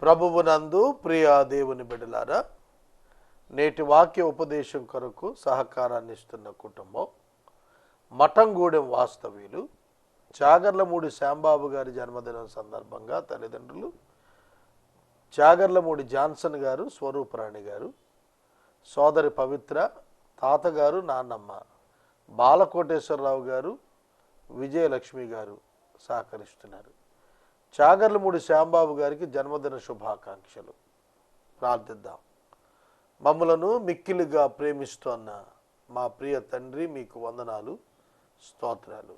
ప్రభువునందు ప్రియ దేవుని బిడ్డలారా, నేటి వాక్య ఉపదేశం కొరకు సహకారాన్ని ఇస్తున్న కుటుంబం మఠంగూడెం వాస్తవ్యులు చాగర్లమూడి శ్యాంబాబు గారి జన్మదినం సందర్భంగా తల్లిదండ్రులు చాగర్లమూడి జాన్సన్ గారు, స్వరూపరాణి గారు, సోదరి పవిత్ర, తాతగారు, నాన్నమ్మ బాలకోటేశ్వరరావు గారు, విజయలక్ష్మి గారు సహకరిస్తున్నారు. చాగర్లమూడి శ్యాంబాబు గారికి జన్మదిన శుభాకాంక్షలు. ప్రార్థిద్దాం. మమ్మలను మిక్కిలిగా ప్రేమిస్తున్న మా ప్రియ తండ్రి, మీకు వందనాలు, స్తోత్రాలు.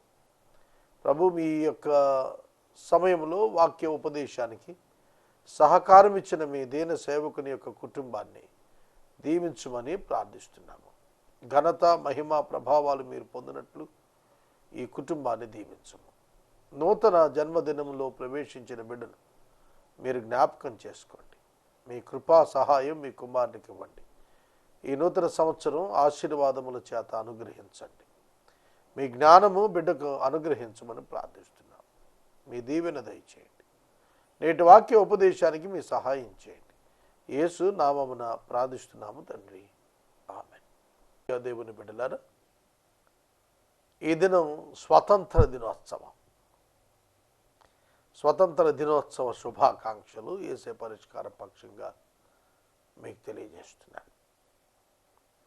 ప్రభు, మీ యొక్క సమయంలో వాక్య ఉపదేశానికి సహకారం ఇచ్చిన మీ దీన సేవకుని యొక్క కుటుంబాన్ని దీవించమని ప్రార్థిస్తున్నాము. ఘనత, మహిమ, ప్రభావాలు మీరు పొందినట్లు ఈ కుటుంబాన్ని దీవించము. నూతన జన్మదినంలో ప్రవేశించిన బిడ్డను మీరు జ్ఞాపకం చేసుకోండి. మీ కృపా సహాయం మీ కుమారునికి ఇవ్వండి. ఈ నూతన సంవత్సరం ఆశీర్వాదముల చేత అనుగ్రహించండి. మీ జ్ఞానము బిడ్డకు అనుగ్రహించమని ప్రార్థిస్తున్నాం. మీ దీవెన దయచేయండి. నేటి వాక్య ఉపదేశానికి మీ సహాయం చేయండి. యేసు నామమున ప్రార్థిస్తున్నాము తండ్రి, ఆమేన్. దేవుని బిడ్డలారా, ఈ దినం స్వతంత్ర దినోత్సవం. స్వతంత్ర దినోత్సవ శుభాకాంక్షలు యేసే పరిష్కార పక్షంగా మీకు తెలియజేస్తున్నాను.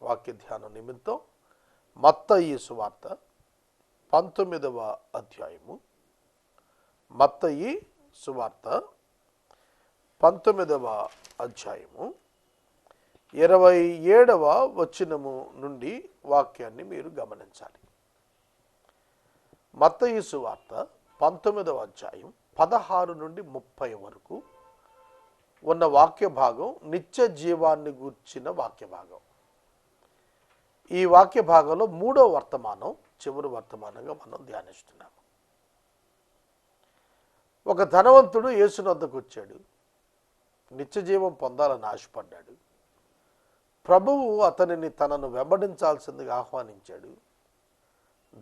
వాక్య ధ్యానం నిమిత్తం మత్తయి సువార్త 19వ అధ్యాయము, మత్తయి సువార్త 19వ అధ్యాయము 27వ వచనము నుండి వాక్యాన్ని మీరు గమనించాలి. మత్తయి సువార్త 19వ అధ్యాయం 16 నుండి 30 వరకు ఉన్న వాక్య భాగం నిత్య జీవాన్ని గూర్చిన వాక్య భాగం. ఈ వాక్య భాగంలో 3వ వర్తమానం, చివరి వర్తమానంగా మనం ధ్యానిస్తున్నాము. ఒక ధనవంతుడు యేసు వద్దకు వచ్చాడు. నిత్య జీవం పొందాలని ఆశపడ్డాడు. ప్రభువు అతనిని తనను వెంబడించాల్సిందిగా ఆహ్వానించాడు.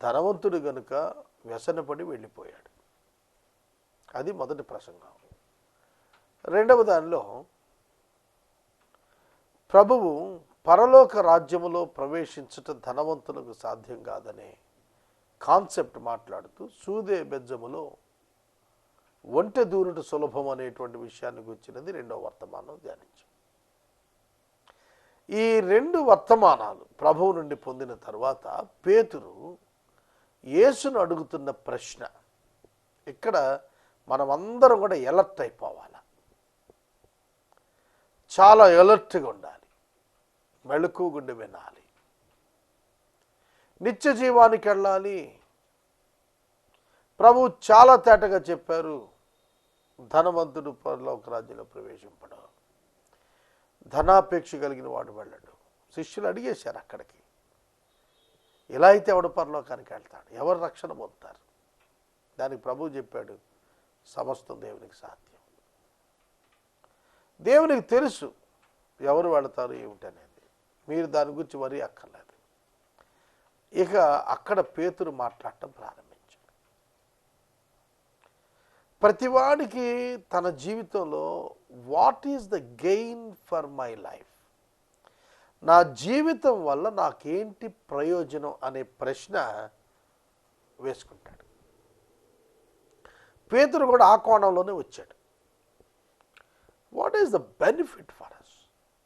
ధనవంతుడు గనుక వ్యసనపడి వెళ్ళిపోయాడు. అది మొదటి ప్రసంగం. రెండవ దానిలో ప్రభువు పరలోక రాజ్యములో ప్రవేశించటం ధనవంతులకు సాధ్యం కాదనే కాన్సెప్ట్ మాట్లాడుతూ సూదే బెజ్జములో ఒంటె దూరుట సులభం అనేటువంటి విషయాన్ని గురించినది రెండవ వర్తమానం ధ్యానించాం. ఈ రెండు వర్తమానాలు ప్రభువు నుండి పొందిన తర్వాత పేతురు యేసును అడుగుతున్న ప్రశ్న, ఇక్కడ మనం అందరం కూడా ఎలర్ట్ అయిపోవాలి. చాలా ఎలర్ట్గా ఉండాలి. మెళకువగుండి వినాలి. నిత్య జీవానికి వెళ్ళాలి. ప్రభు చాలా తేటగా చెప్పారు, ధనవంతుడు పరలోక రాజ్యంలో ప్రవేశింపడు, ధనాపేక్ష కలిగిన వాడు వెళ్ళడు. శిష్యులు అడిగేశారు అక్కడికి, ఇలా అయితే ఎవడు పరలోకానికి వెళ్తాడు, ఎవరు రక్షణ పొందుతారు? దానికి ప్రభు చెప్పాడు, సమస్తం దేవునికి సాధ్యం. దేవునికి తెలుసు ఎవరు వెళతారు ఏమిటనేది. మీరు దాని గురించి వరి అక్కర్లేదు. ఇక అక్కడ పేతురు మాట్లాడటం ప్రారంభించాడు. ప్రతివాడికి తన జీవితంలో what is the gain for my life, నా జీవితం వల్ల నాకేంటి ప్రయోజనం అనే ప్రశ్న వేసుకుంటాడు. పేతురు కూడా ఆ కోణంలోనే వచ్చాడు. What is the benefit for us,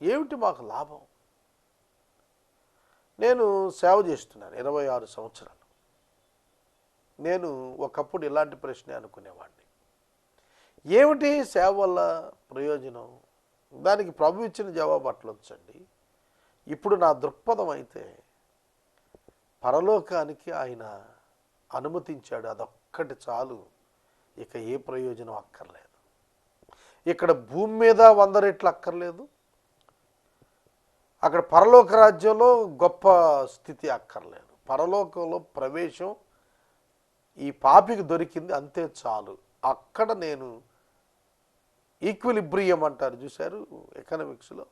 ఏమిటి మాకు లాభం? నేను సేవ చేస్తున్నాను 26 సంవత్సరాలు. నేను ఒకప్పుడు ఇలాంటి ప్రశ్నే అనుకునేవాడిని, ఏమిటి సేవ వల్ల ప్రయోజనం? దానికి ప్రభు ఇచ్చిన జవాబు అట్లా వచ్చండి. ఇప్పుడు నా దృక్పథం అయితే పరలోకానికి ఆయన అనుమతించాడు, అదొక్కటి చాలు, ఇక ఏ ప్రయోజనం అక్కర్లేదు. ఇక్కడ భూమి మీద 100 రెట్లు అక్కర్లేదు, అక్కడ పరలోక రాజ్యంలో గొప్ప స్థితి అక్కర్లేదు. పరలోకంలో ప్రవేశం ఈ పాపికి దొరికింది, అంతే చాలు. అక్కడ నేను ఈక్విలిబ్రియం అంటారు చూశారు ఎకనామిక్స్లో,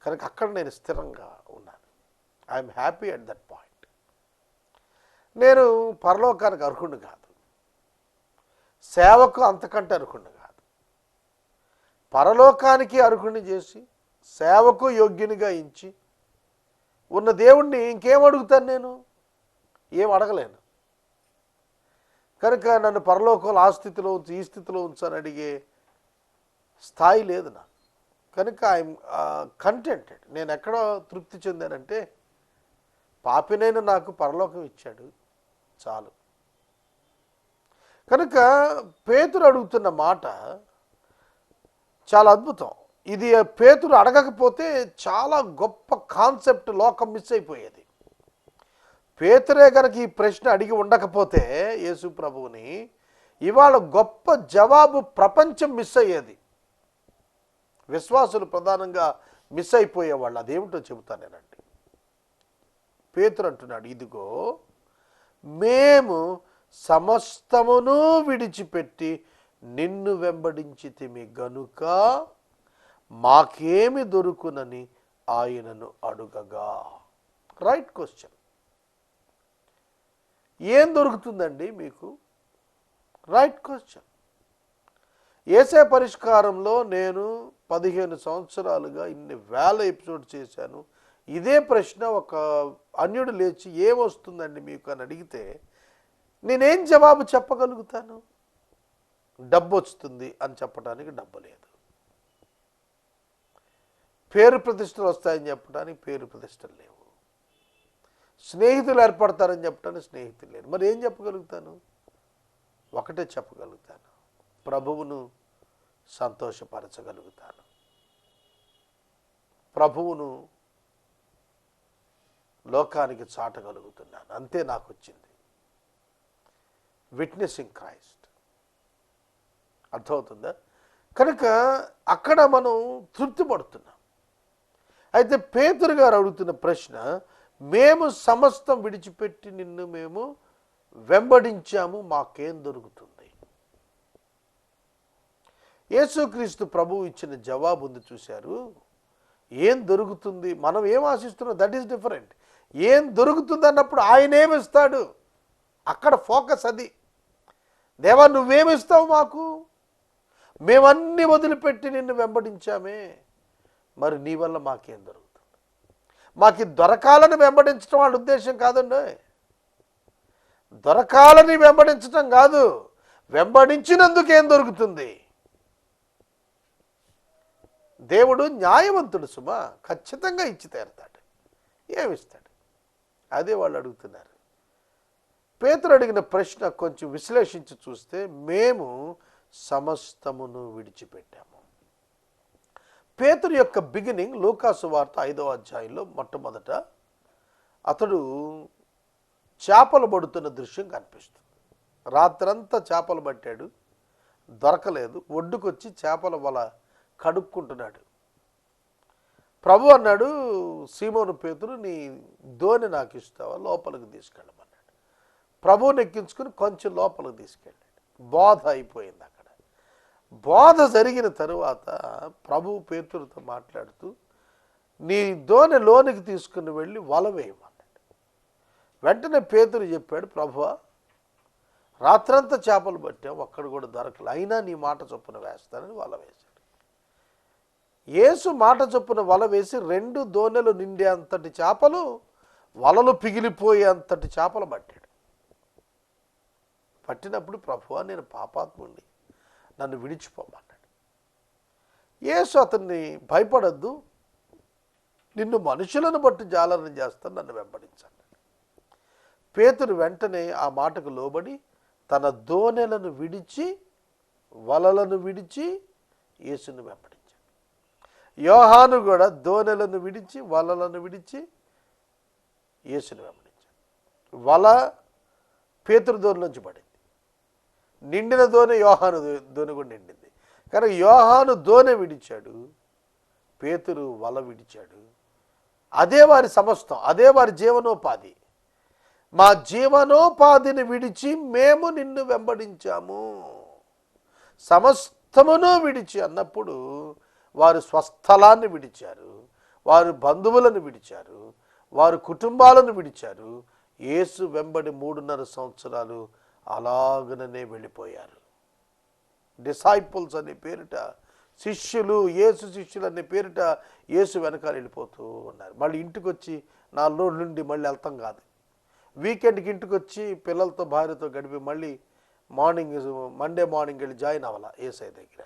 కనుక అక్కడ నేను స్థిరంగా ఉన్నాను. I'm happy at that point. నేను పరలోకానికి అర్హుడు కాదు, సేవకు అంతకంటే అర్హుడు కాదు. పరలోకానికి అర్హుని చేసి సేవకు యోగ్యునిగా ఇచ్చి ఉన్న దేవుణ్ణి ఇంకేం అడుగుతాను? నేను ఏం అడగలేను. కనుక నన్ను పరలోకంలో ఆ స్థితిలో ఉంచి ఈ స్థితిలో ఉంచని అడిగే స్థాయి లేదు నాకు. కనుక ఐఎమ్ కంటెంటెడ్. నేను ఎక్కడ తృప్తి చెందానంటే, పాపినైన నాకు పరలోకం ఇచ్చాడు, చాలు. కనుక పేతురు అడుగుతున్న మాట చాలా అద్భుతం. ఇది పేతురు అడగకపోతే చాలా గొప్ప కాన్సెప్ట్ లోకం మిస్ అయిపోయేది. పేతురే కనుక ఈ ప్రశ్న అడిగి ఉండకపోతే యేసు ప్రభువుని, ఇవాళ గొప్ప జవాబు ప్రపంచం మిస్ అయ్యేది. విశ్వాసులు ప్రధానంగా మిస్ అయిపోయేవాళ్ళు. అదేమిటో చెబుతాను నేనండి. పేతురు అంటున్నాడు, ఇదిగో మేము సమస్తమును విడిచిపెట్టి నిన్ను వెంబడించితిమి గనుక మాకేమి దొరుకునని ఆయనను అడుగగా. Right question. ఏం దొరుకుతుందండి మీకు? Right question. యేసే పరిష్కారంలో నేను 15 సంవత్సరాలుగా ఇన్ని వేల ఎపిసోడ్ చేశాను. ఇదే ప్రశ్న ఒక అన్యుడు లేచి ఏమొస్తుందండి మీకు అని అడిగితే నేనేం జవాబు చెప్పగలుగుతాను? డబ్బు వస్తుంది అని చెప్పడానికి డబ్బు లేదు. పేరు ప్రతిష్టలు వస్తాయని చెప్పడానికి పేరు ప్రతిష్టలు లేవు. స్నేహితులు ఏర్పడతారని చెప్పడానికి స్నేహితులు లేరు. మరి ఏం చెప్పగలుగుతాను? ఒకటే చెప్పగలుగుతాను, ప్రభువును సంతోషపరచగలుగుతాను, ప్రభువును లోకానికి చాటగలుగుతున్నాను. అంతే నాకు వచ్చింది. Witnessing Christ. అర్థమవుతుందా? కనుక అక్కడ మనం తృప్తి పడుతున్నాం. అయితే పేతురు గారు అడుగుతున్న ప్రశ్న, మేము సమస్తం విడిచిపెట్టి నిన్ను మేము వెంబడించాము, మాకేం దొరుకుతుంది? యేసుక్రీస్తు ప్రభువు ఇచ్చిన జవాబు ఉంది చూశారు. ఏం దొరుకుతుంది, మనం ఏం ఆశిస్తున్నాం, దట్ ఈస్ డిఫరెంట్. ఏం దొరుకుతుంది అన్నప్పుడు ఆయన ఏమిస్తాడు, అక్కడ ఫోకస్ అది. దేవా నువ్వేమిస్తావు మాకు? మేమన్నీ వదిలిపెట్టి నిన్ను వెంబడించామే, మరి నీ వల్ల మాకేం దొరుకుతుంది? మాకు దొరకాలని వెంబడించడం వాళ్ళ ఉద్దేశం కాదండి. దొరకాలని వెంబడించడం కాదు, వెంబడించినందుకు ఏం దొరుకుతుంది? దేవుడు న్యాయవంతుడు సుమా, ఖచ్చితంగా ఇచ్చి తీరుతాడు. ఏమిస్తాడు? అదే వాళ్ళు అడుగుతున్నారు. పేతురు అడిగిన ప్రశ్న కొంచెం విశ్లేషించి చూస్తే, మేము సమస్తమును విడిచిపెట్టాము. పేతురు యొక్క బిగినింగ్ లూకాసు వార్త 5వ అధ్యాయంలో మొట్టమొదట అతడు చేపలు పడుతున్న దృశ్యం కనిపిస్తుంది. రాత్రంతా చేపలు పట్టాడు, దొరకలేదు. ఒడ్డుకొచ్చి చేపల వల కడుక్కుంటున్నాడు. ప్రభు అన్నాడు, సీమోను పేతురు, నీ దోణి నాకు ఇస్తావా? లోపలికి తీసుకెళ్ళమన్నాడు. ప్రభువుని ఎక్కించుకుని కొంచెం లోపలికి తీసుకెళ్ళాడు. బోధ అయిపోయింది అక్కడ. బోధ జరిగిన తరువాత ప్రభు పేతురుతో మాట్లాడుతూ, నీ దోణి లోనికి తీసుకుని వెళ్ళి వల వేయమన్నాడు. వెంటనే పేతురు చెప్పాడు, ప్రభువా రాత్రంతా చేపలు పట్టాం, ఒక్కడ కూడా దొరకలేదు, అయినా నీ మాట చొప్పున వేస్తానని వల వేశాడు. యేసు మాట చొప్పున వల వేసి 2 దోణెలు నిండే అంతటి చేపలు, వలలు పిగిలిపోయే అంతటి చేపలు పట్టాడు. పట్టినప్పుడు ప్రభువా నేను పాపాత్ముడిని, నన్ను విడిచిపోమన్నాడు. యేసు అతన్ని, భయపడద్దు, నిన్ను మనుషులను బట్టి జాలన చేస్తాను, నన్ను వెంబడించాను. పేతురు వెంటనే ఆ మాటకు లోబడి తన దోణెలను విడిచి వలలను విడిచి యేసును వెంబడించాడు. యోహాను కూడా దోణెలను విడిచి వలలను విడిచి యేసును వెంబడించాడు. వల పేతురు దోణి నుంచి పడింది. నిండిన దోణి యోహాను దోణి కూడా నిండింది. కానీ యోహాను దోణి విడిచాడు, పేతురు వల విడిచాడు. అదే వారి సమస్తం, అదే వారి జీవనోపాధి. మా జీవనోపాధిని విడిచి మేము నిన్ను వెంబడించాము. సమస్తమును విడిచి అన్నప్పుడు వారు స్వస్థలాన్ని విడిచారు, వారు బంధువులను విడిచారు, వారు కుటుంబాలను విడిచారు. యేసు వెంబడి 3.5 సంవత్సరాలు అలాగనే వెళ్ళిపోయారు. డిసైపుల్స్ అనే పేరిట శిష్యులు, యేసు శిష్యులు అనే పేరిట యేసు వెనకాల వెళ్ళిపోతూ ఉన్నారు. మళ్ళీ ఇంటికి వచ్చి 4 రోజుల నుండి మళ్ళీ వెళ్తాం కాదు. వీకెండ్కి ఇంటికి వచ్చి పిల్లలతో భార్యతో గడిపి మళ్ళీ మండే మార్నింగ్ వెళ్ళి జాయిన్ అవ్వాల యేసయ్య దగ్గర.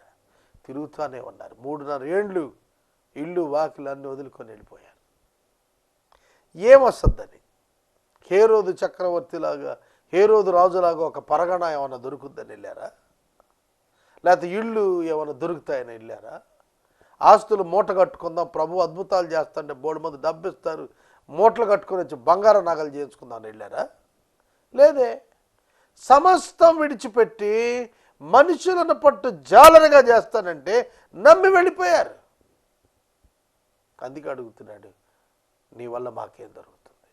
తిరుగుతూనే ఉన్నారు. 3.5 ఏండ్లు ఇల్లు వాకిలు అన్నీ వదులుకొని వెళ్ళిపోయారు. ఏమొస్తుందని? హేరోదు చక్రవర్తిలాగా, హేరోదు రాజులాగా ఒక పరగణ ఏమన్నా దొరుకుద్దని వెళ్ళారా? లేకపోతే ఇళ్ళు ఏమైనా దొరుకుతాయని వెళ్ళారా? ఆస్తులు మూట కట్టుకుందాం, ప్రభు అద్భుతాలు చేస్తుంటే బోర్డు మంది డబ్బిస్తారు, మూటలు కట్టుకొని వచ్చి బంగారం నగలు చేయించుకుందామని వెళ్ళారా? లేదే. సమస్తం విడిచిపెట్టి మనుషులను పట్టు జాలరగా చేస్తానంటే నమ్మి వెళ్ళిపోయారు. అందుకే అడుగుతున్నాడు, నీ వల్ల మాకేం దొరుకుతుంది?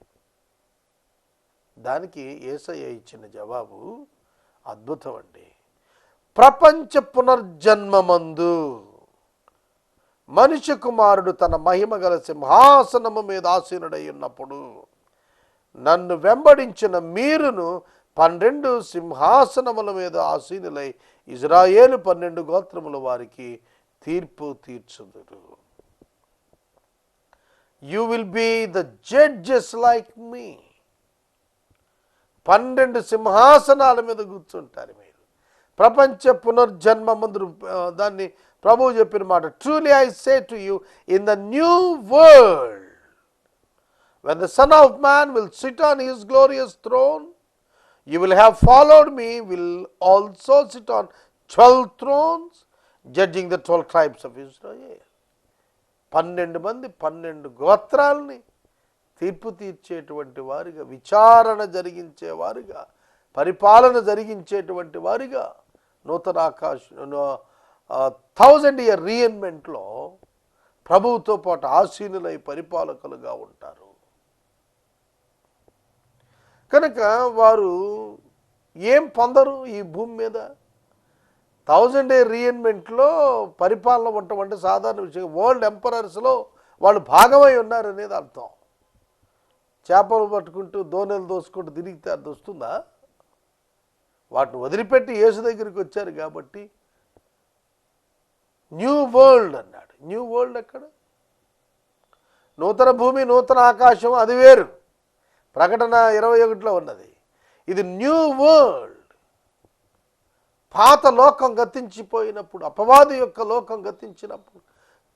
దానికి యేసయ్య ఇచ్చిన జవాబు అద్భుతం అండి. ప్రపంచ పునర్జన్మమందు మనిషి కుమారుడు తన మహిమ గల సింహాసనము మీద ఆసీనుడై ఉన్నప్పుడు నన్ను వెంబడించిన మీరును 12 సింహాసనముల మీద ఆసీనులై ఇజ్రాయేలు 12 గోత్రముల వారికి తీర్పు తీర్చుదురు. You will be the judges like me. 12 సింహాసనాల మీద కూర్చుంటారు మీరు. ప్రపంచ పునర్జన్మ ముందు దాన్ని ప్రభువు చెప్పిన మాట, truly I say to you, in the new world when the Son of Man will sit on his glorious throne, you will have followed me, will also sit on 12 thrones, judging the 12 tribes of Israel. 12 మంది 12 గోత్రాలని తీర్పు తీర్చేటువంటి వారిగా, విచారణ జరిగించేవారుగా, పరిపాలన జరిగించేటువంటి వారిగా, నూతన 1000-year రీఎన్మెంట్లో ప్రభువుతో పాటు ఆసీనులై పరిపాలకులుగా ఉంటారు. కనుక వారు ఏం పొందరు ఈ భూమి మీద. 1000-year రీఎన్మెంట్లో పరిపాలన ఉండటం అంటే సాధారణ విషయం. వరల్డ్ ఎంపరర్స్లో వాళ్ళు భాగమై ఉన్నారనేది అర్థం. చేపలు పట్టుకుంటూ దోణెలు దోసుకుంటూ తిరిగితే అది వస్తుందా? వాటిని వదిలిపెట్టి యేసు దగ్గరికి వచ్చారు కాబట్టి న్యూ వరల్డ్ అన్నాడు. న్యూ వరల్డ్ ఎక్కడ? నూతన భూమి నూతన ఆకాశం అది వేరు, ప్రకటన 21లో ఉన్నది. ఇది న్యూ వరల్డ్. పాత లోకం గతించిపోయినప్పుడు, అపవాది యొక్క లోకం గతించినప్పుడు,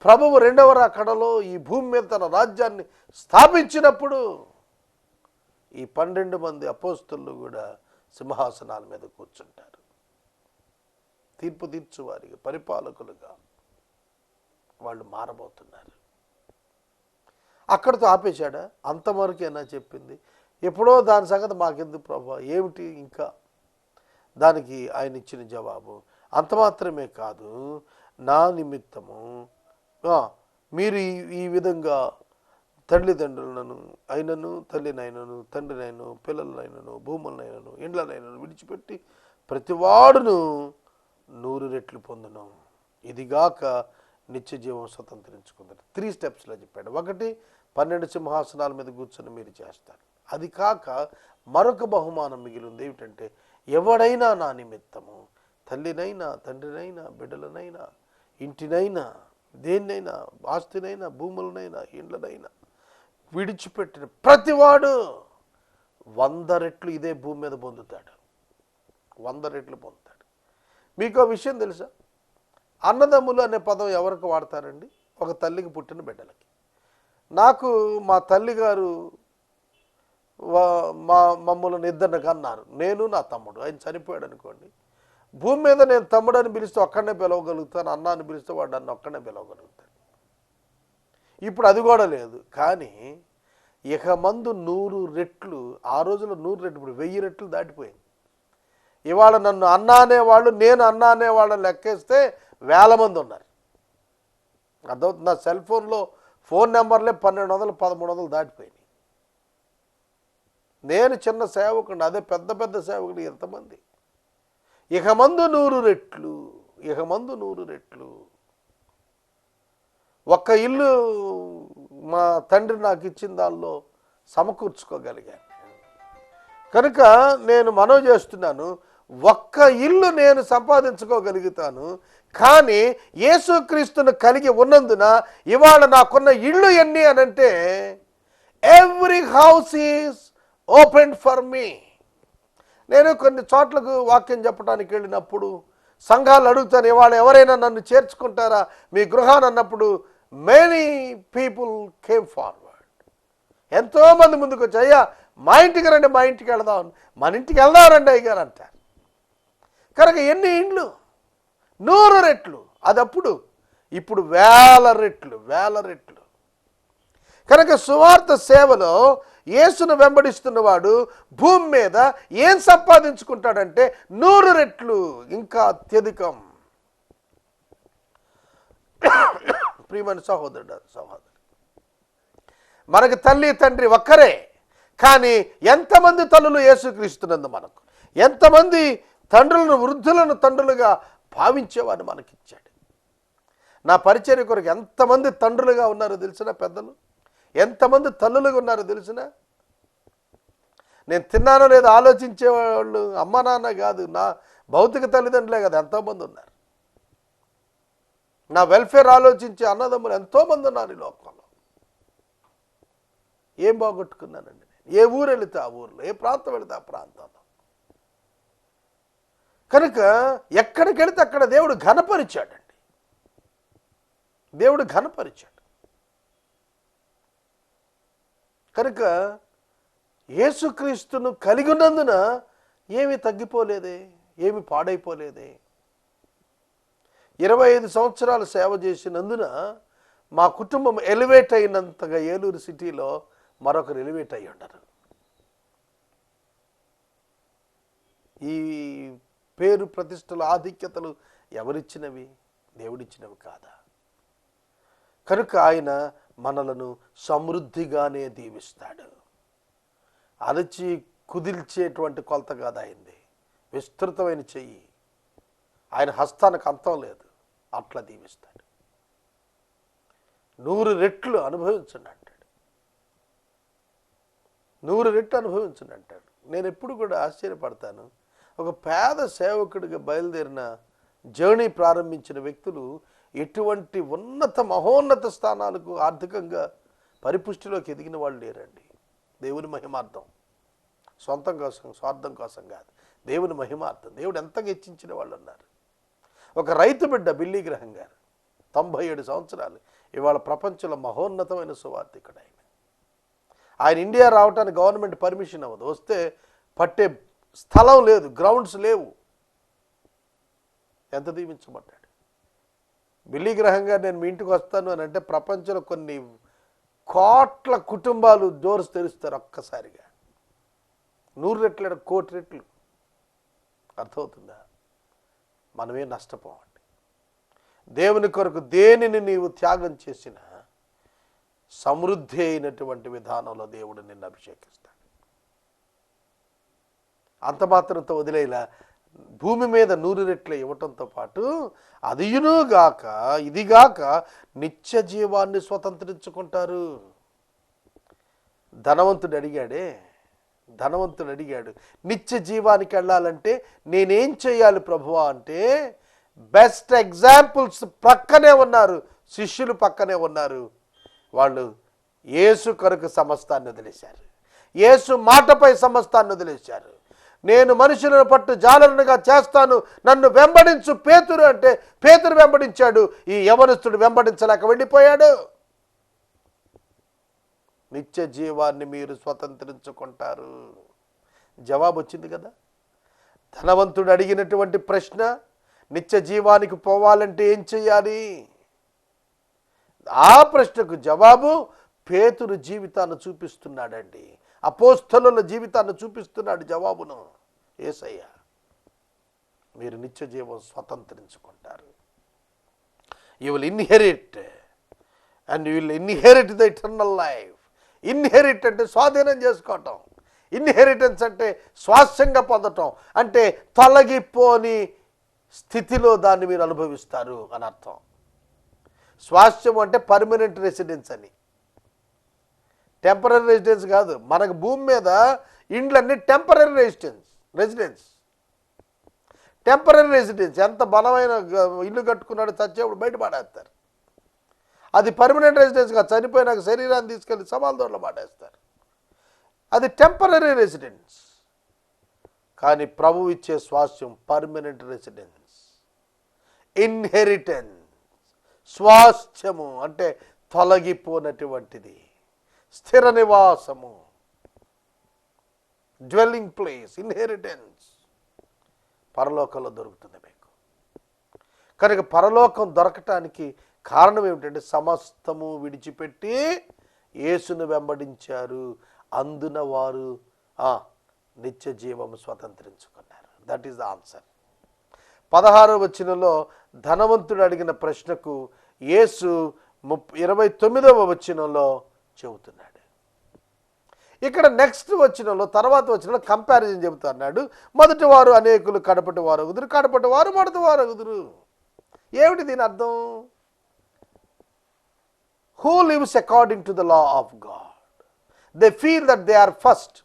ప్రభువు 2వ రాకడలో ఈ భూమి మీద తన రాజ్యాన్ని స్థాపించినప్పుడు ఈ 12 మంది అపోస్తలులు కూడా సింహాసనాల మీద కూర్చుంటారు. తీర్పు తీర్చువారిగా, పరిపాలకులుగా వాళ్ళు మారబోతున్నారు. అక్కడితో ఆపేశాడా? అంతవరకేనా చెప్పింది? ఎప్పుడో దాని సంగతి మాకెందుకు ప్రభా, ఏమిటి ఇంకా? దానికి ఆయన ఇచ్చిన జవాబు అంత మాత్రమే కాదు, నా నిమిత్తము మీరు ఈ విధంగా తల్లిదండ్రులను అయినను, తల్లినైనను, తండ్రినైనను, పిల్లలనైనను, భూములనైనను, ఇండ్లనైనను విడిచిపెట్టి ప్రతివాడును 100 రెట్లు పొందును, ఇదిగాక నిత్య జీవం స్వతంత్రించుకుంటారు. 3 స్టెప్స్లో చెప్పాడు. 1, 12 సింహాసనాల మీద కూర్చొని మీరు చేస్తారు. అది కాక మరొక బహుమానం మిగిలింది. ఏమిటంటే, ఎవడైనా నా నిమిత్తము తల్లినైనా, తండ్రినైనా, బిడ్డలనైనా, ఇంటినైనా, దేన్నైనా, ఆస్తినైనా, భూములనైనా, ఇండ్లనైనా విడిచిపెట్టిన ప్రతివాడు 100 రెట్లు ఇదే భూమి మీద పొందుతాడు. 100 రెట్లు పొందుతాడు. మీకు విషయం తెలుసా? అన్నదమ్ములు అనే పదం ఎవరికి వాడతారండి? ఒక తల్లికి పుట్టిన బిడ్డలకి. నాకు మా తల్లిగారు మమ్మల్ని 2 కన్నారు, నేను నా తమ్ముడు. ఆయన చనిపోయాడు అనుకోండి, భూమి మీద నేను తమ్ముడు అని పిలిస్తే ఒక్కడనే పిలవగలుగుతాను, అన్న అని పిలిస్తే వాడు నన్ను ఒక్కడనే పిలవగలుగుతాడు. ఇప్పుడు అది కూడా లేదు. కానీ ఇక మందు 100 రెట్లు, ఆ రోజుల్లో 100 రెట్లు, ఇప్పుడు 1000 రెట్లు దాటిపోయింది. ఇవాళ నన్ను అన్న అనేవాళ్ళు, నేను అన్న అనేవాళ్ళని లెక్కేస్తే 1000 మంది ఉన్నారు. అర్థమవుతుంది. నా సెల్ ఫోన్లో ఫోన్ నెంబర్లే 1200, 1300 దాటిపోయినాయి. నేను చిన్న సేవకుడు, అదే పెద్ద పెద్ద సేవకుడు ఎంతమంది? ఇక మందు 100 రెట్లు, ఇక మందు 100 రెట్లు. ఒక్క ఇల్లు మా తండ్రి నాకు ఇచ్చిన దానిలో సమకూర్చుకోగలిగాను. కనుక నేను మనవి చేస్తున్నాను, ఒక్క ఇల్లు నేను సంపాదించుకోగలుగుతాను, కానీ యేసుక్రీస్తును కలిగి ఉన్నందున ఇవాళ నాకున్న ఇళ్ళు ఎన్ని అనంటే every house is open for me. నేను కొన్ని చోట్లకు వాక్యం చెప్పడానికి వెళ్ళినప్పుడు సంఘాలు అడుగుతాను, ఇవాళ ఎవరైనా నన్ను చేర్చుకుంటారా మీ గృహాన్ని అన్నప్పుడు మెనీ పీపుల్ కేమ్ ఫార్వర్డ్. ఎంతోమంది ముందుకు వచ్చి, అయ్యా మా ఇంటికి రండి, మా ఇంటికి వెళదాం, మన ఇంటికి వెళ్దాం రండి అయ్యారు అంటారు. కనుక ఎన్ని ఇండ్లు? 100 రెట్లు. అదప్పుడు, ఇప్పుడు వేల రెట్లు. కనుక సువార్త సేవలో యేసును వెంబడిస్తున్నవాడు భూమి మీద ఏం సంపాదించుకుంటాడంటే 100 రెట్లు, ఇంకా అత్యధికం. ప్రియమైన సహోదరుడు, మనకు తల్లి తండ్రి ఒక్కరే, కానీ ఎంతమంది తల్లులు యేసుక్రీస్తునందు మనకు, ఎంతమంది తండ్రులను, వృద్ధులను తండ్రులుగా భావించేవాడిని మనకిచ్చాడు. నా పరిచర్య కొరకు ఎంతమంది తండ్రులుగా ఉన్నారో తెలిసిన పెద్దలు, ఎంతమంది తల్లులుగా ఉన్నారో తెలిసిన. నేను తిన్నానో లేదో ఆలోచించేవాళ్ళు అమ్మ నాన్న కాదు, నా భౌతిక తల్లిదండ్రులే కాదు, ఎంతోమంది ఉన్నారు. నా వెల్ఫేర్ ఆలోచించే అన్నదమ్ములు ఎంతోమంది ఉన్నారు ఈ లోకంలో. ఏం బాగొట్టుకున్నానండి నేను? ఏ ఊరు వెళితే ఆ ఊర్లో, ఏ ప్రాంతం వెళితే ఆ ప్రాంతంలో. కనుక ఎక్కడికి వెళితే అక్కడ దేవుడు ఘనపరిచాడండి, దేవుడు ఘనపరిచాడు. కనుక యేసుక్రీస్తును కలిగి ఉన్నందున ఏమి తగ్గిపోలేదే, ఏమి పాడైపోలేదే. 25 సంవత్సరాలు సేవ చేసినందున మా కుటుంబం ఎలివేట్ అయినంతగా ఏలూరు సిటీలో మరొకరు ఎలివేట్ అయ్యి ఉండరు. ఈ పేరు ప్రతిష్టలు, ఆధిక్యతలు ఎవరిచ్చినవి? దేవుడిచ్చినవి కాదా? కనుక ఆయన మనలను సమృద్ధిగానే దీవిస్తాడు. అలచి కుదిల్చేటువంటి కొలత కాదు ఆయనది, విస్తృతమైన చెయ్యి. ఆయన హస్తానికి అంతం లేదు, అట్లా దీవిస్తాడు. 100 రెట్లు అనుభవించండి అంటాడు, 100 రెట్లు అనుభవించండి అంటాడు. నేను ఎప్పుడు కూడా ఆశ్చర్యపడతాను, ఒక పేద సేవకుడిగా బయలుదేరిన జర్నీ ప్రారంభించిన వ్యక్తులు ఎటువంటి ఉన్నత మహోన్నత స్థానాలకు ఆర్థికంగా పరిపుష్టిలోకి ఎదిగిన వాళ్ళు లేరండి. దేవుని మహిమార్థం, సొంతం కోసం, స్వార్థం కోసం కాదు, దేవుని మహిమార్థం. దేవుడు ఎంతగా హెచ్చించిన వాళ్ళు ఉన్నారు. ఒక రైతు బిడ్డ బిల్లీ గ్రహం గారు 97 సంవత్సరాలు, ఇవాళ ప్రపంచంలో మహోన్నతమైన సువార్థికుడు ఆయన. ఆయన ఇండియా రావటానికి గవర్నమెంట్ పర్మిషన్ అవ్వదు, వస్తే పట్టే స్థలం లేదు, గ్రౌండ్స్ లేవు. ఎంత దీవించబడ్డాడు బిల్లీ గ్రహం గారు. నేను మీ ఇంటికి వస్తాను అని అంటే ప్రపంచంలో కొన్ని కోట్ల కుటుంబాలు డోర్స్ తెరుస్తారు ఒక్కసారిగా. 100 రెట్లు, 1 కోటి రెట్లు. అర్థమవుతుందా? మనమే నష్టపోవండి. దేవుని కొరకు దేనిని నీవు త్యాగం చేసినా సమృద్ధి అయినటువంటి విధానంలో దేవుడు నిన్ను అభిషేకిస్తాడు. అంత మాత్రంతో వదిలేలా భూమి మీద 100 రెట్లు ఇవ్వటంతో పాటు అదియునుగాక ఇదిగాక నిత్య జీవాన్ని స్వతంత్రించుకుంటారు. ధనవంతుడు అడిగాడు, నిత్య జీవానికి వెళ్ళాలంటే నేనేం చేయాలి ప్రభువా అంటే, బెస్ట్ ఎగ్జాంపుల్స్ ప్రక్కనే ఉన్నారు, శిష్యులు పక్కనే ఉన్నారు. వాళ్ళు యేసు కొరకు సమస్తాన్ని వదిలేశారు, యేసు మాటపై సమస్తాన్ని వదిలేశారు. నేను మనుషులను పట్టు జాలరునిగా చేస్తాను, నన్ను వెంబడించు పేతురు అంటే పేతురు వెంబడించాడు. ఈ యవనస్తుడు వెంబడించలేక వెళ్ళిపోయాడు. నిత్య జీవాన్ని మీరు స్వతంత్రించుకుంటారు. జవాబు వచ్చింది కదా. ధనవంతుడు అడిగినటువంటి ప్రశ్న, నిత్య జీవానికి పోవాలంటే ఏం చెయ్యాలి? ఆ ప్రశ్నకు జవాబు పేతురు జీవితాన్ని చూపిస్తున్నాడండి, అపోస్తలుల జీవితాన్ని చూపిస్తున్నాడు జవాబును. యేసయ్య, మీరు నిత్య జీవం స్వతంత్రించుకుంటారు. You will inherit and you will inherit the eternal life. Inherit అంటే స్వాధీనం చేసుకోవటం, ఇన్హెరిటెన్స్ అంటే స్వాస్థ్యంగా పొందటం, అంటే తొలగిపోని స్థితిలో దాన్ని మీరు అనుభవిస్తారు అని అర్థం. స్వాస్థ్యం అంటే పర్మనెంట్ రెసిడెన్స్ అని, టెంపరీ రెసిడెన్స్ కాదు. మనకు భూమి మీద ఇండ్లన్నీ టెంపరీ రెసిడెన్స్. టెంపరీ రెసిడెన్స్, ఎంత బలమైన ఇల్లు కట్టుకున్నాడో చచ్చేప్పుడు బయట పడేస్తారు. అది పర్మనెంట్ రెసిడెన్స్గా చనిపోయినాక శరీరాన్ని తీసుకెళ్ళి సమాధుల్లో పడేస్తారు. అది టెంపరీ రెసిడెన్స్. కానీ ప్రభువు ఇచ్చే స్వాస్థ్యం పర్మనెంట్ రెసిడెన్స్, ఇన్హెరిటెన్స్. స్వాస్థ్యము అంటే తొలగిపోనటువంటిది, స్థిర నివాసము, డ్వెల్లింగ్ ప్లేస్, ఇన్హెరిటెన్స్ పరలోకంలో దొరుకుతుంది మీకు. కనుక పరలోకం దొరకటానికి కారణం ఏమిటంటే సమస్తము విడిచిపెట్టి యేసును వెంబడించారు, అందున వారు నిత్య జీవము స్వతంత్రించుకున్నారు. That is the answer. 16వ వచనంలో ధనవంతుడు అడిగిన ప్రశ్నకు యేసు 29వ వచనంలో చెబుతున్నాడు. ఇక్కడ నెక్స్ట్ వచనంలో, తర్వాత వచనంలో కంపారిజన్ చెబుతా అన్నాడు. మొదటి వారు అనేకులు, కడపటి వారు అగుదురు, కడపటి వారు మొదటి వారు అగుదురు. ఏమిటి దీని అర్థం? Who lives according to the law of god, they feel that they are first.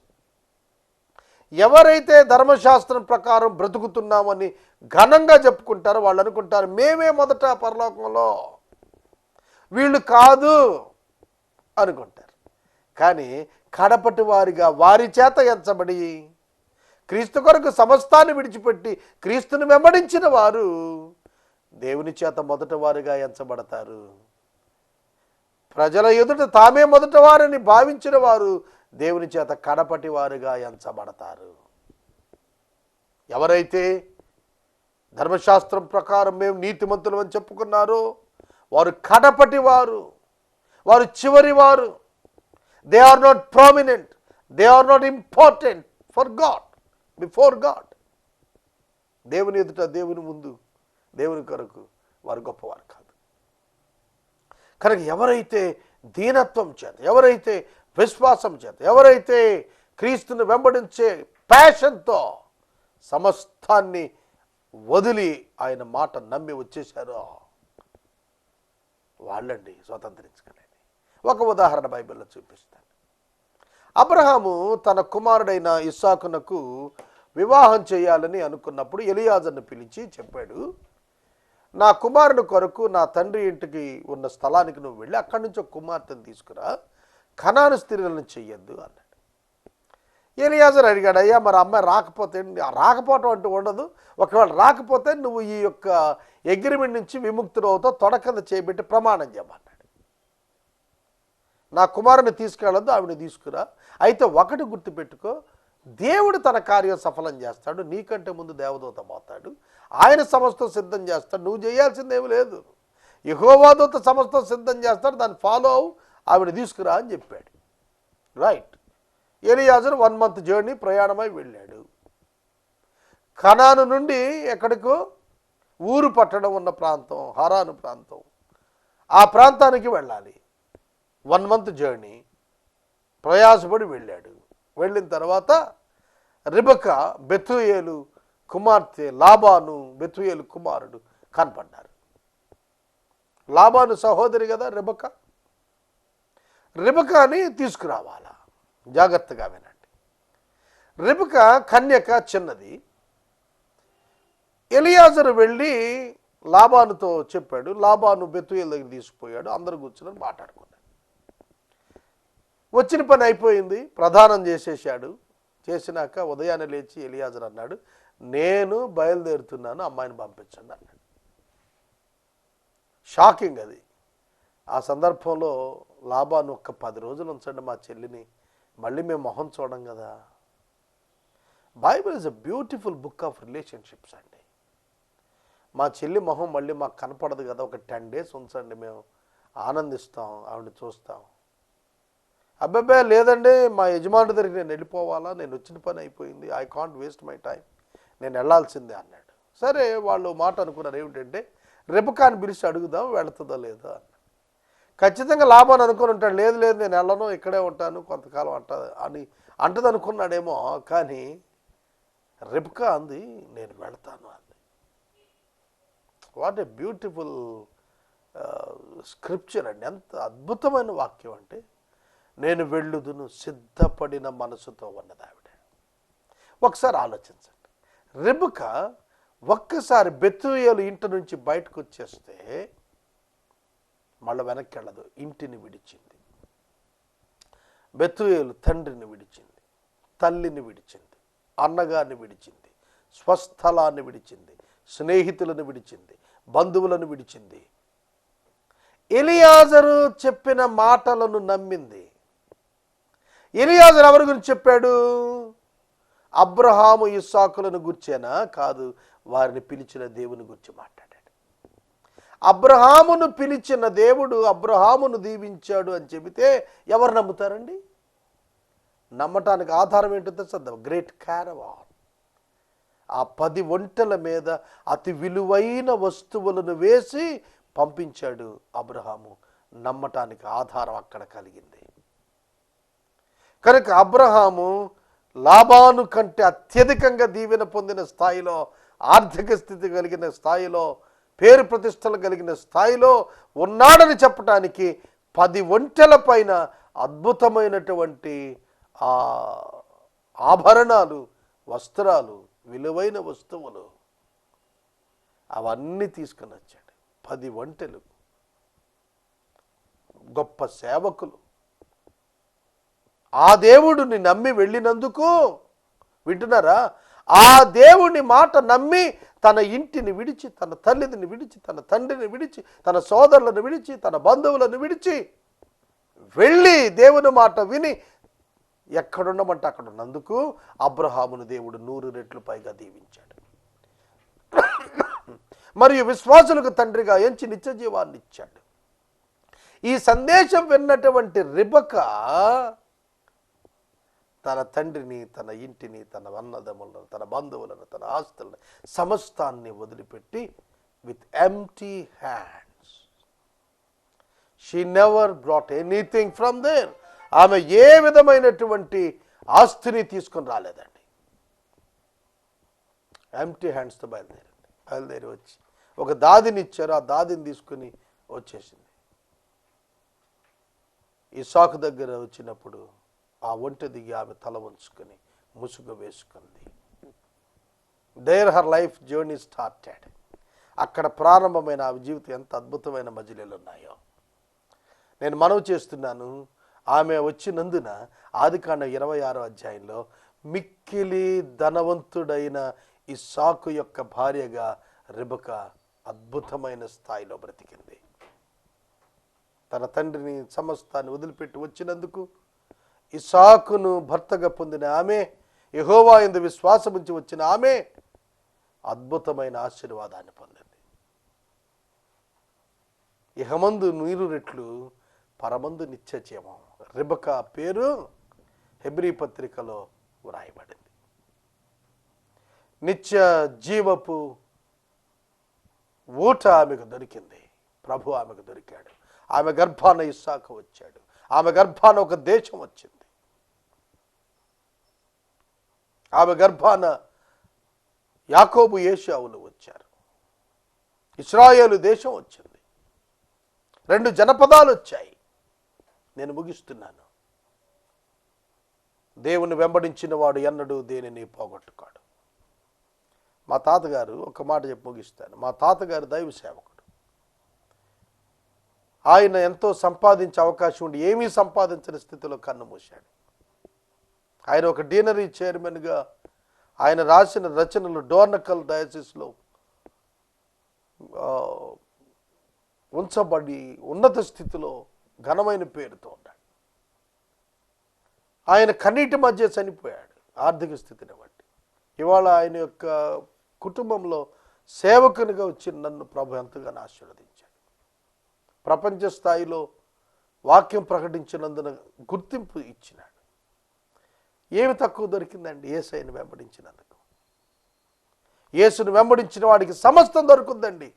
ఎవరైతే ధర్మశాస్త్రం ప్రకారం బ్రతుకుతున్నామని ఘనంగా చెప్పుకుంటారో వాళ్ళు అనుకుంటారు మేమే మొదట పరలోకంలో, వీళ్ళు కాదు అనుకుంటారు. కానీ కడపటి వారిగా, వారి చేత ఎంచబడి క్రీస్తు కొరకు సమస్తాన్ని విడిచిపెట్టి క్రీస్తుని వెంబడించిన వారు దేవుని చేత మొదట వారిగా ఎంచబడతారు. ప్రజల ఎదుట తామే మొదట వారిని భావించిన వారు దేవుని చేత కడపటి వారుగా ఎంచబడతారు. ఎవరైతే ధర్మశాస్త్రం ప్రకారం మేము నీతిమంతులు అని చెప్పుకున్నారో వారు కడపటి వారు, వారు చివరి వారు. They are not prominent, they are not important for god, before god. దేవుని ఎదుట, దేవుని ముందు, దేవుని కొరకు వారు గొప్పవారు కాదు. కనుక ఎవరైతే దీనత్వం చేత, ఎవరైతే విశ్వాసం చేత, ఎవరైతే క్రీస్తుని వెంబడించే ప్యాషన్తో సమస్తాన్ని వదిలి ఆయన మాట నమ్మి వచ్చేశారో వాళ్ళండి స్వతంత్రించుకోలేని. ఒక ఉదాహరణ బైబిల్లో చూపిస్తాను. అబ్రహాము తన కుమారుడైన ఇస్సాకునకు వివాహం చేయాలని అనుకున్నప్పుడు ఎలియాజర్ను పిలిచి చెప్పాడు, నా కుమారుని కొరకు నా తండ్రి ఇంటికి ఉన్న స్థలానికి నువ్వు వెళ్ళి అక్కడి నుంచి ఒక కుమార్తెను తీసుకురా, కనాను స్త్రీలను చెయ్యొద్దు అన్నాడు. ఎలియాజర్ అడిగాడు, అయ్యా మరి అమ్మాయి రాకపోతే? రాకపోవటం అంటూ ఉండదు, ఒకవేళ రాకపోతే నువ్వు ఈ యొక్క అగ్రిమెంట్ నుంచి విముక్తుడు అవుతావు, తొడకంద చేయబెట్టి ప్రమాణం చేయమన్నాడు. నా కుమారుని తీసుకెళ్ళొద్దు, ఆవిడని తీసుకురా. అయితే ఒకటి గుర్తుపెట్టుకో, దేవుడు తన కార్యం సఫలం చేస్తాడు, నీకంటే ముందు దేవదూత పోతాడు, ఆయన సమస్తం సిద్ధం చేస్తాడు, నువ్వు చేయాల్సిందేమీ లేదు. యెహోవా దూత సమస్తం సిద్ధం చేస్తాడు, దాన్ని ఫాలో అవు, ఆవిడ తీసుకురా అని చెప్పాడు. రైట్. ఎలియాజరు 1 month జర్నీ ప్రయాణమై వెళ్ళాడు. కనాను నుండి ఎక్కడికో ఊరు పట్టడం ఉన్న ప్రాంతం, హరాను ప్రాంతం, ఆ ప్రాంతానికి వెళ్ళాలి. 1 month జర్నీ ప్రయాసపడి వెళ్ళాడు. వెళ్ళిన తర్వాత రిబకా, బెతూయేలు కుమార్తె లాబాను, బెతూయేలు కుమారుడు కనపడ్డారు. లాబాను సహోదరి కదా రిబకా. రిబకాని తీసుకురావాలా, జాగ్రత్తగా వినండి. రిబకా కన్యక, చిన్నది. ఎలియాజరు వెళ్ళి లాబానుతో చెప్పాడు. లాబాను బెతూయేలు దగ్గర తీసుకుపోయాడు. అందరూ కూర్చుని మాట్లాడుకున్నాడు. వచ్చిన పని అయిపోయింది, ప్రదానం చేసేసాడు. చేసినాక ఉదయాన్నే లేచి ఎలియాజరు అన్నాడు, నేను బయలుదేరుతున్నాను, అమ్మాయిని పంపించండి అన్నాడు. షాకింగ్ అది. ఆ సందర్భంలో లాబాను ఒక్క 10 రోజులు ఉంచండి మా చెల్లిని, మళ్ళీ మేము మొహం చూడం కదా. Bible is a beautiful book of relationships అండి. మా చెల్లి మొహం మళ్ళీ మాకు కనపడదు కదా, ఒక 10 days ఉంచండి, మేము ఆనందిస్తాం, ఆవిడని చూస్తాం. అబ్బాబ్బే లేదండి, మా యజమాని దగ్గరికి నేను వెళ్ళిపోవాలా, నేను వచ్చిన పని అయిపోయింది, I can't waste my time, నేను వెళ్ళాల్సిందే అన్నాడు. సరే, వాళ్ళు మాట అనుకున్నారు ఏమిటంటే రిబకాని పిలిచి అడుగుదాం వెళుతుందో లేదో అన్న. ఖచ్చితంగా లాభాన్ని అనుకుని ఉంటాడు, లేదు లేదు నేను వెళ్ళను, ఇక్కడే ఉంటాను, కొంతకాలం అంటది అనుకున్నాడేమో. కానీ రిబకా అంది, నేను వెళతాను అంది. వాట్ ఏ బ్యూటిఫుల్ స్క్రిప్చర్ అండి. ఎంత అద్భుతమైన వాక్యం అంటే, నేను వెళ్ళుదును సిద్ధపడిన మనసుతో ఉన్నది ఆవిడ. ఒకసారి ఆలోచించండి. రిబకా ఒక్కసారి బెతూయేలు ఇంటి నుంచి బయటకు వచ్చేస్తే మళ్ళీ వెనక్కి వెళ్ళదు, ఇంటిని విడిచింది. బెతూయేలు తండ్రిని విడిచింది, తల్లిని విడిచింది, అన్నగారిని విడిచింది, స్వస్థలాన్ని విడిచింది, స్నేహితులను విడిచింది, బంధువులను విడిచింది. ఎలియాజరు చెప్పిన మాటలను నమ్మింది. ఎలియాజరు ఎవరి గురించి చెప్పాడు? అబ్రహాము ఇస్సాకులను గుర్చేనా? కాదు, వారిని పిలిచిన దేవుని గురించి మాట్లాడాడు. అబ్రహామును పిలిచిన దేవుడు అబ్రహామును దీవించాడు అని చెబితే ఎవరు నమ్ముతారండి? నమ్మటానికి ఆధారం ఏంటో చదువు. గ్రేట్ క్యారవాన్, ఆ 10 ఒంటెల మీద అతి విలువైన వస్తువులను వేసి పంపించాడు అబ్రహాము. నమ్మటానికి ఆధారం అక్కడ కలిగింది. కనుక అబ్రహాము లాబాను కంటే అత్యధికంగా దీవెన పొందిన స్థాయిలో, ఆర్థిక స్థితి కలిగిన స్థాయిలో, పేరు ప్రతిష్టలు కలిగిన స్థాయిలో ఉన్నాడని చెప్పటానికి 10 ఒంటెల పైన అద్భుతమైనటువంటి ఆభరణాలు, వస్త్రాలు, విలువైన వస్తువులు అవన్నీ తీసుకుని వచ్చాడు. 10 ఒంటెలు, గొప్ప సేవకులు. ఆ దేవుడిని నమ్మి వెళ్ళినందుకు, వింటున్నారా, ఆ దేవుని మాట నమ్మి తన ఇంటిని విడిచి, తన తల్లిని విడిచి, తన తండ్రిని విడిచి, తన సోదరులను విడిచి, తన బంధువులను విడిచి వెళ్ళి దేవుని మాట విని ఎక్కడున్నమంటే అక్కడ ఉన్నందుకు అబ్రహామును దేవుడు 100 రెట్లు పైగా దీవించాడు. మరియు విశ్వాసులకు తండ్రిగా ఎంచి నిత్య జీవాన్ని ఇచ్చాడు. ఈ సందేశం విన్నటువంటి రిబకా తన తండ్రిని, తన ఇంటిని, తన అన్నదమ్ములను, తన బంధువులను, తన ఆస్తులను సమస్తాన్ని వదిలిపెట్టి with empty hands, she never brought anything from there. ఆమె ఏ విధమైనటువంటి ఆస్తిని తీసుకొని రాలేదండి. ఎంప్టీ హ్యాండ్స్తో బయలుదేరి వచ్చి ఒక దాదిని ఇచ్చారు. ఆ దాదిని తీసుకుని వచ్చేసింది. ఇస్సాకు దగ్గర వచ్చినప్పుడు ఆ ఒంటె దిగి ఆమె తల వంచుకొని ముసుగు వేసుకుంది. There her life journey started. అక్కడ ప్రారంభమైన ఆమె జీవితం ఎంత అద్భుతమైన మజిలీలు ఉన్నాయో నేను మనవి చేస్తున్నాను. ఆమె వచ్చినందున ఆదికాండం 26వ అధ్యాయంలో మిక్కిలి ధనవంతుడైన ఇస్సాకు యొక్క భార్యగా రిబకా అద్భుతమైన స్థాయిలో బ్రతికింది. తన తండ్రిని సమస్తాన్ని వదిలిపెట్టి వచ్చినందుకు ఇస్సాకును భర్తగా పొందిన ఆమె, యెహోవా యందు విశ్వాసం ఉంచి వచ్చిన ఆమె అద్భుతమైన ఆశీర్వాదాన్ని పొందింది. ఇహమందు 100 రెట్లు, పరమందు నిత్య జీవం. రిబకా పేరు హెబ్రీ పత్రికలో వ్రాయబడింది. నిత్య జీవపు ఊట ఆమెకు దొరికింది. ప్రభు ఆమెకు దొరికాడు. ఆమె గర్భాన ఇస్సాకు వచ్చాడు. ఆమె గర్భాన ఒక దేశం వచ్చింది. ఆమె గర్భాన యాకోబు, ఏశావులు వచ్చారు. ఇశ్రాయేలు దేశం వచ్చింది. 2 జనపదాలు వచ్చాయి. నేను ముగిస్తున్నాను. దేవుని వెంబడించిన వాడు ఎన్నడూ దేనిని పోగొట్టుకోడు. మా తాతగారు ఒక మాట చెప్పి ముగిస్తాను. మా తాతగారు దైవ సేవకుడు. ఆయన ఎంతో సంపాదించే అవకాశం ఉండి ఏమీ సంపాదించని స్థితిలో కన్ను మూశాడు. ఆయన ఒక డీనరీ చైర్మన్గా ఆయన రాసిన రచనలు డోర్నకల్ డయాసిస్లో ఉంచబడి ఉన్నత స్థితిలో ఘనమైన పేరుతో ఉన్నాడు. ఆయన కన్నీటి మధ్య చనిపోయాడు ఆర్థిక స్థితిని బట్టి. ఇవాళ ఆయన యొక్క కుటుంబంలో సేవకునిగా వచ్చి నన్ను ప్రభు ఎంతగానో ఆశీర్వదించాడు. ప్రపంచ స్థాయిలో వాక్యం ప్రకటించినందున గుర్తింపు ఇచ్చినాడు. ఏమి తక్కువ దొరికిందండి యేసయ్యను వెంబడించినందుకు? యేసును వెంబడించిన వాడికి సమస్తం దొరుకుతుందండి.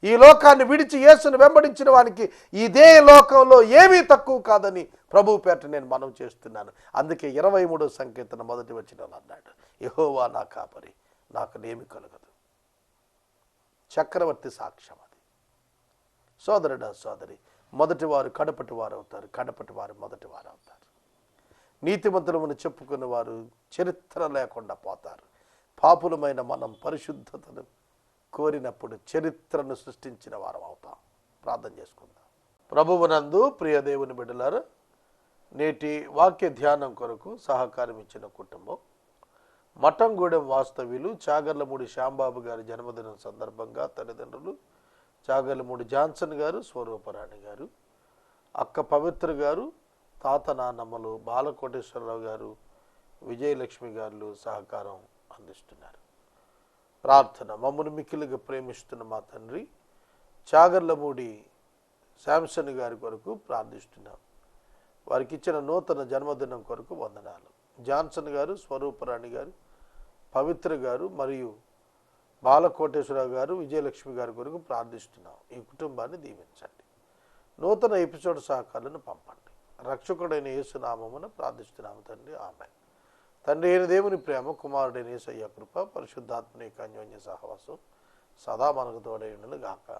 ఈ లోకాన్ని విడిచి యేసును వెంబడించిన వానికి ఇదే లోకంలో ఏమీ తక్కువ కాదని ప్రభువు పేట నేను మనవి చేస్తున్నాను. అందుకే 23వ సంకీర్తన 1వ వచనంలో అన్నాడు, యెహోవా నా కాపరి, నాకు నేమి కలుగదు. చక్రవర్తి సాక్ష్యం అది. సోదరుడా సోదరి, మొదటివారు కడపటి వారు అవుతారు, కడపటి వారు మొదటి వారు అవుతారు. నీతిమంతులమని చెప్పుకున్న వారు చరిత్ర లేకుండా పోతారు. పాపులమైన మనం పరిశుద్ధతను కోరినప్పుడు చరిత్రను సృష్టించిన వారం అవుతాం. ప్రార్థన చేసుకుందాం. ప్రభువునందు ప్రియ దేవుని బిడ్డలారా, నేటి వాక్య ధ్యానం కొరకు సహకారం ఇచ్చిన కుటుంబం మఠంగూడెం వాస్తవ్యులు చాగర్లమూడి శ్యాంబాబు గారి జన్మదినం సందర్భంగా తల్లిదండ్రులు చాగర్లమూడి జాన్సన్ గారు, స్వరూపరాణి గారు, అక్క పవిత్ర గారు, తాత నాన్నమ్మలు బాలకోటేశ్వరరావు గారు, విజయలక్ష్మి గారు సహకారం అందిస్తున్నారు. ప్రార్థన. మమ్మల్ని మిక్కిలిగా ప్రేమిస్తున్న మా తండ్రి, చాగర్లమూడి శాంసన్ గారి కొరకు ప్రార్థిస్తున్నాం. వారికి ఇచ్చిన నూతన జన్మదినం కొరకు వందనాలు. జాన్సన్ గారు, స్వరూపరాణి గారు, పవిత్ర గారు మరియు బాలకోటేశ్వరరావు గారు, విజయలక్ష్మి గారి కొరకు ప్రార్థిస్తున్నాం. ఈ కుటుంబాన్ని దీవించండి. నూతన ఎపిసోడ్ సహకారాలను పంపండి. రక్షకుడైన యేసునామమున ప్రార్థిస్తున్నాము తండ్రి, ఆమేన్. తండ్రి అయిన దేవుని ప్రేమ, కుమారుడైన యేసయ్య కృప, పరిశుద్ధాత్మని అన్యోన్య సహవాసం సదా మనకు తోడై ఉండును గాక.